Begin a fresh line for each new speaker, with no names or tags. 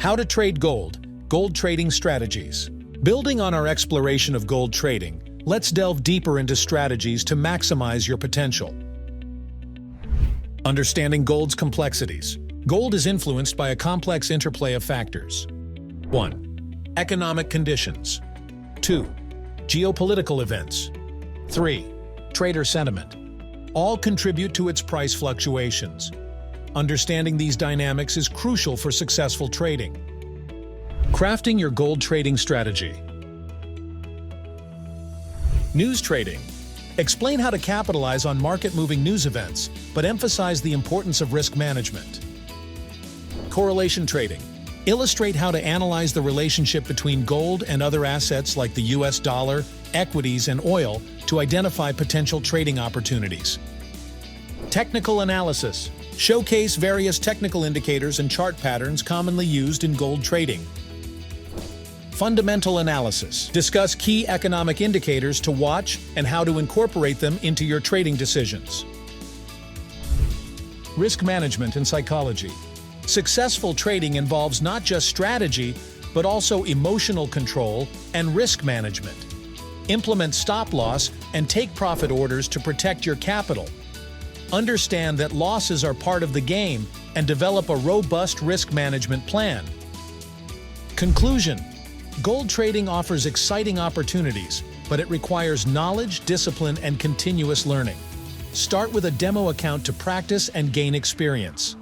How to trade gold, gold trading strategies. Building on our exploration of gold trading, let's delve deeper into strategies to maximize your potential. Understanding gold's complexities. Gold is influenced by a complex interplay of factors. 1. Economic conditions. 2. Geopolitical events. 3. Trader sentiment. All contribute to its price fluctuations. Understanding these dynamics is crucial for successful trading. Crafting your gold trading strategy. News trading. Explain how to capitalize on market-moving news events, but emphasize the importance of risk management. Correlation trading. Illustrate how to analyze the relationship between gold and other assets like the US dollar, equities, and oil to identify potential trading opportunities. Technical analysis. Showcase various technical indicators and chart patterns commonly used in gold trading. Fundamental analysis. Discuss key economic indicators to watch and how to incorporate them into your trading decisions. Risk management and psychology. Successful trading involves not just strategy, but also emotional control and risk management. Implement stop loss and take profit orders to protect your capital. Understand that losses are part of the game and develop a robust risk management plan. Conclusion. Gold trading offers exciting opportunities, but it requires knowledge, discipline, and continuous learning. Start with a demo account to practice and gain experience.